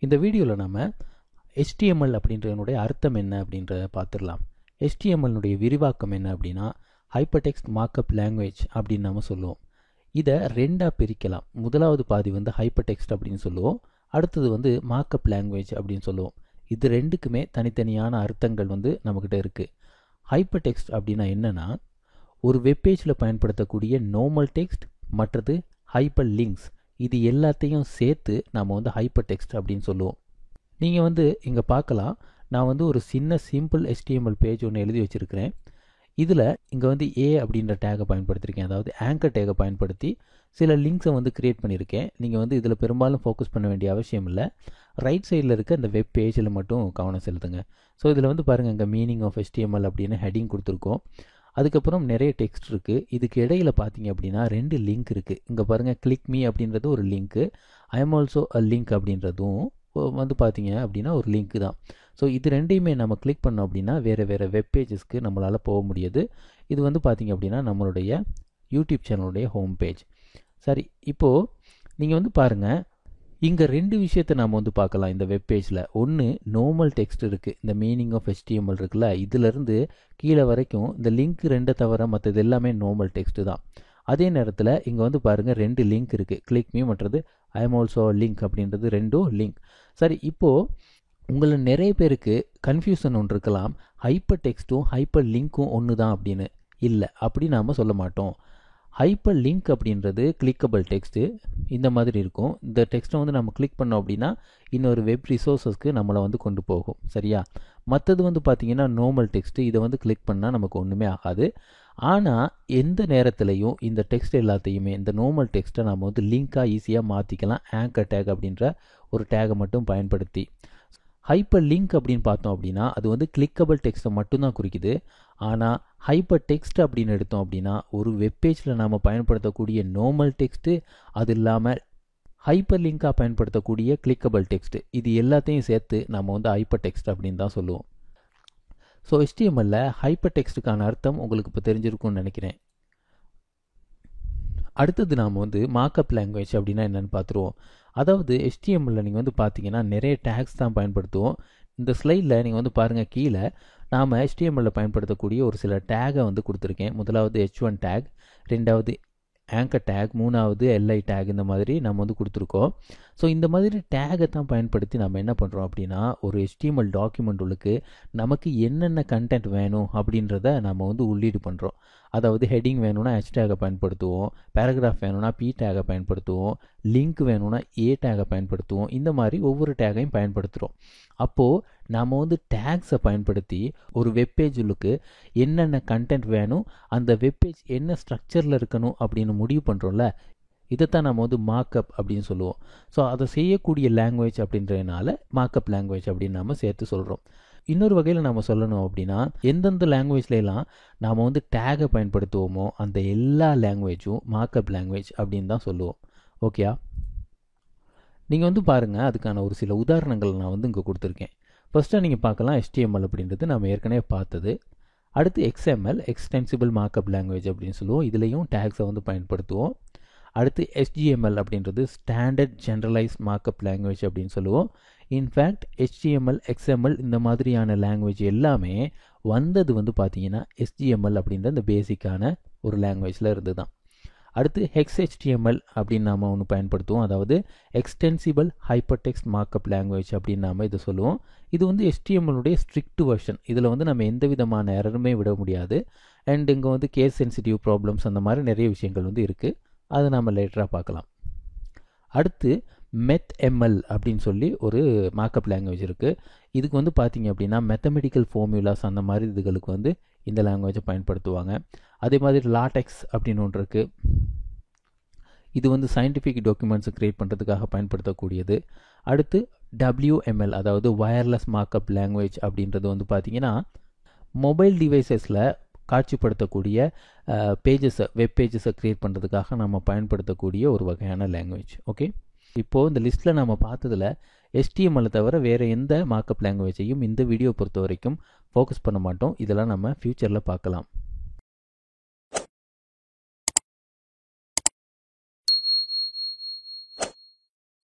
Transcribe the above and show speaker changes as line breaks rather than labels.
இந்த வீடியோவில் நம்ம HTML அப்படின்றதனுடைய அர்த்தம் என்ன அப்படின்றத பார்த்துடலாம். HTML விரிவாக்கம் என்ன அப்படின்னா ஹைப்பர்டெக்ஸ்ட் மார்க்அப் லாங்குவேஜ் அப்படின்னு நம்ம சொல்லுவோம். இதை ரெண்டாக பிரிக்கலாம். முதலாவது பாதி வந்து ஹைப்பர்டெக்ஸ்ட் அப்படின்னு சொல்லுவோம், அடுத்தது வந்து மார்க்அப் லாங்குவேஜ் அப்படின்னு சொல்லுவோம். இது ரெண்டுக்குமே தனித்தனியான அர்த்தங்கள் வந்து நம்மக்கிட்ட இருக்குது. ஹைப்பர்டெக்ஸ்ட் அப்படின்னா என்னென்னா, ஒரு வெப்பேஜில் பயன்படுத்தக்கூடிய நார்மல் டெக்ஸ்ட் மற்றது ஹைப்பர் லிங்க்ஸ், இது எல்லாத்தையும் சேர்த்து நாம் வந்து ஹைப்பர் டெக்ஸ்ட் அப்படின்னு சொல்லுவோம். நீங்கள் வந்து இங்கே பார்க்கலாம், நான் வந்து ஒரு சின்ன சிம்பிள் HTML பேஜ் ஒன்று எழுதி வச்சுருக்கிறேன். இதில் இங்கே வந்து A அப்படின்ற டேகை பயன்படுத்தியிருக்கேன், அதாவது ஆங்கர் டேகை பயன்படுத்தி சில லிங்க்ஸை வந்து க்ரியேட் பண்ணியிருக்கேன். நீங்கள் வந்து இதில் பெரும்பாலும் ஃபோக்கஸ் பண்ண வேண்டிய அவசியம் இல்லை. ரைட் சைடில் இருக்க இந்த வெப் பேஜில் மட்டும் கவனம் செலுத்துங்க. ஸோ இதில் வந்து பாருங்கள், இங்கே மீனிங் ஆஃப் HTML அப்படின்னு ஹெட்டிங் கொடுத்துருக்கோம். அதுக்கப்புறம் நிறைய டெக்ஸ்ட் இருக்குது. இதுக்கு இடையில் பார்த்தீங்க அப்படின்னா 2 லிங்க் இருக்குது. இங்கே பாருங்கள், கிளிக் மீ அப்படின்றது ஒரு link, I am also a link அப்படின்றதும் வந்து பார்த்தீங்க அப்படின்னா ஒரு லிங்க் தான். ஸோ இது ரெண்டையுமே நம்ம கிளிக் பண்ணோம் அப்படின்னா வேறு வெப் பேஜஸ்க்கு நம்மளால் போக முடியாது. இது வந்து பார்த்தீங்க அப்படின்னா நம்மளுடைய யூடியூப் சேனலுடைய ஹோம் பேஜ். சரி, இப்போது நீங்கள் வந்து பாருங்கள், இங்கே 2 விஷயத்தை நாம் வந்து பார்க்கலாம் இந்த வெப் பேஜில். ஒன்று, நார்மல் டெக்ஸ்ட் இருக்குது, இந்த மீனிங் ஆஃப் HTML இருக்குல்ல, இதிலேருந்து கீழே வரைக்கும் இந்த லிங்க் 2 தவிர மற்றது எல்லாமே நார்மல் டெக்ஸ்ட்டு தான். அதே நேரத்தில் இங்கே வந்து பாருங்கள் 2 லிங்க் இருக்குது, கிளிக் மீ மற்றது ஐ எம் ஆல்சோ லிங்க் அப்படின்றது 2 லிங்க். சரி, இப்போது உங்களை நிறைய பேருக்கு கன்ஃபியூஷன் ஒன்று இருக்கலாம், ஹைப்பர் டெக்ஸ்ட்டும் ஹைப்பர் லிங்க்கும் ஒன்று தான் அப்படின்னு. இல்லை, அப்படி நாம் சொல்ல மாட்டோம். ஹைப்பர் லிங்க் அப்படின்றது கிளிக்கபிள் டெக்ஸ்ட்டு இந்த மாதிரி இருக்கும். இந்த டெக்ஸ்ட்டை வந்து நம்ம கிளிக் பண்ணோம் அப்படின்னா இன்னொரு வெப் ரிசோர்ஸஸ்க்கு நம்மளை வந்து கொண்டு போகும். சரியா? மற்றது வந்து பார்த்திங்கன்னா நார்மல் டெக்ஸ்ட்டு, இதை வந்து கிளிக் பண்ணால் நமக்கு ஒன்றுமே ஆகாது. ஆனால் எந்த நேரத்துலையும் இந்த டெக்ஸ்ட் எல்லாத்தையுமே, இந்த நார்மல் டெக்ஸ்ட்டை நம்ம வந்து லிங்காக ஈஸியாக மாற்றிக்கலாம், ஆங்கர் டேக் அப்படின்ற ஒரு டேகை மட்டும் பயன்படுத்தி. ஹைப்பர் லிங்க் அப்படின்னு பார்த்தோம் அப்படின்னா அது வந்து கிளிக்கபிள் டெக்ஸ்ட்டை மட்டும்தான் குறிக்குது. ஆனால் ஹைப்பர் டெக்ஸ்ட் அப்படின்னு எடுத்தோம் அப்படின்னா ஒரு வெப்பேஜில் நாம் பயன்படுத்தக்கூடிய நார்மல் டெக்ஸ்ட்டு, அது இல்லாமல் ஹைப்பர் லிங்காக பயன்படுத்தக்கூடிய கிளிக்கபிள் டெக்ஸ்ட்டு, இது எல்லாத்தையும் சேர்த்து நம்ம வந்து ஹைப்பர் டெக்ஸ்ட் அப்படின்னு தான் சொல்லுவோம். ஸோ HTML ஹைப்பர் டெக்ஸ்ட்டுக்கான அர்த்தம் உங்களுக்கு இப்போ தெரிஞ்சிருக்கும்னு நினைக்கிறேன். அடுத்தது நாம் வந்து மார்க்அப் லாங்குவேஜ் அப்படின்னா என்னென்னு பார்த்துருவோம். அதாவது HTML நீங்கள் வந்து பார்த்தீங்கன்னா நிறைய டேக்ஸ் தான் பயன்படுத்துவோம். இந்த ஸ்லைடில் நீங்கள் வந்து பாருங்கள், கீழே நாம் HTML பயன்படுத்தக்கூடிய ஒரு சில டேகை வந்து கொடுத்துருக்கேன். முதலாவது H1 டேக், ரெண்டாவது ஆங்கர் டேக், மூணாவது LI டேக், இந்த மாதிரி நம்ம வந்து கொடுத்துருக்கோம். ஸோ இந்த மாதிரி டேகை தான் பயன்படுத்தி நம்ம என்ன பண்ணுறோம் அப்படின்னா ஒரு HTML டாக்குமெண்ட் உள்ளுக்கு நமக்கு என்னென்ன கண்டென்ட் வேணும் அப்படின்றத நம்ம வந்து உள்ளீடு பண்ணுறோம். அதாவது ஹெட்டிங் வேணும்னா H டேகை பயன்படுத்துவோம், பேராகிராஃப் வேணும்னா P டேகை பயன்படுத்துவோம், லிங்க் வேணும்னா A டேகை பயன்படுத்துவோம். இந்த மாதிரி ஒவ்வொரு டேகையும் பயன்படுத்துகிறோம். அப்போது நாம் வந்து டேக்ஸை பயன்படுத்தி ஒரு வெப்பேஜுக்கு என்னென்ன கண்டென்ட் வேணும், அந்த வெப்பேஜ் என்ன ஸ்ட்ரக்சரில் இருக்கணும் அப்படின்னு முடிவு பண்ணுறோம்ல, இதைத்தான் நம்ம வந்து மார்க்அப் அப்படின்னு சொல்லுவோம். ஸோ அதை செய்யக்கூடிய லாங்குவேஜ் அப்படின்றதுனால மார்க்அப் லாங்குவேஜ் அப்படின்னு நம்ம சேர்த்து சொல்கிறோம். இன்னொரு வகையில் நம்ம சொல்லணும் அப்படின்னா எந்தெந்த லாங்குவேஜ்லாம் நாம் வந்து டேகை பயன்படுத்துவோமோ அந்த எல்லா லாங்குவேஜும் மார்க்அப் லாங்குவேஜ் அப்படின்னு தான் சொல்லுவோம். ஓகேயா? நீங்கள் வந்து பாருங்கள், அதுக்கான ஒரு சில உதாரணங்கள் நான் வந்து இங்கே கொடுத்துருக்கேன். ஃபஸ்ட்டாக நீங்கள் பார்க்கலாம், HTML அப்படின்றது நம்ம ஏற்கனவே பார்த்தது. அடுத்து XML, எக்ஸ்டென்சிபிள் மார்க்அப் லாங்குவேஜ் அப்படின்னு சொல்லுவோம், இதுலேயும் டேக்ஸை வந்து பயன்படுத்துவோம். அடுத்து SGML அப்படின்றது ஸ்டாண்டர்ட் ஜென்ரலைஸ்ட் மார்க்அப் லாங்குவேஜ் அப்படின்னு சொல்லுவோம். இன்ஃபேக்ட் HTML, XML இந்த மாதிரியான லாங்குவேஜ் எல்லாமே வந்தது வந்து பார்த்தீங்கன்னா SGML அப்படின்ற இந்த பேசிக்கான ஒரு லாங்குவேஜில் இருந்து தான். அடுத்து HTML அப்படின்னு நாம் ஒன்று பயன்படுத்துவோம், அதாவது எக்ஸ்டென்சிபிள் ஹைப்பர்டெக்ஸ்ட் மார்க்அப் லாங்குவேஜ் அப்படின்னு நாம் இதை சொல்லுவோம். இது வந்து HTML ஸ்ட்ரிக்ட் வெர்ஷன். இதில் வந்து நம்ம எந்த விதமான எரருமே விட முடியாது. அண்ட் இங்கே வந்து கேஸ் சென்சிட்டிவ் ப்ராப்ளம்ஸ் அந்த மாதிரி நிறைய விஷயங்கள் வந்து இருக்குது, அதை நம்ம லேட்டராக பார்க்கலாம். அடுத்து MEthML அப்படின்னு சொல்லி ஒரு மார்க்அப் லாங்குவேஜ் இருக்குது. இதுக்கு வந்து பார்த்தீங்க அப்படின்னா மேத்தமெட்டிக்கல் ஃபார்முலாஸ் அந்த மாதிரி இதுகளுக்கு வந்து இந்த லாங்குவேஜை பயன்படுத்துவாங்க. அதே மாதிரி லாடெக்ஸ் அப்படின்னு ஒன்று இருக்குது. இது வந்து சயின்டிஃபிக் டாக்குமெண்ட்ஸை க்ரியேட் பண்ணுறதுக்காக பயன்படுத்தக்கூடியது. அடுத்து WML, அதாவது வயர்லெஸ் மார்க்அப் லாங்குவேஜ் அப்படின்றது வந்து பார்த்திங்கன்னா மொபைல் டிவைசஸில் காட்சிப்படுத்தக்கூடிய பேஜஸை, வெப் பேஜஸை க்ரியேட் பண்ணுறதுக்காக நம்ம பயன்படுத்தக்கூடிய ஒரு வகையான லாங்குவேஜ். ஓகே, இப்போது இந்த லிஸ்ட்டில் நம்ம பார்த்ததில் HTML தவிர வேறு எந்த மார்க்அப் லாங்குவேஜையும் இந்த வீடியோ பொறுத்த வரைக்கும் ஃபோக்கஸ் பண்ண மாட்டோம். இதெல்லாம் நம்ம ஃப்யூச்சரில் பார்க்கலாம்.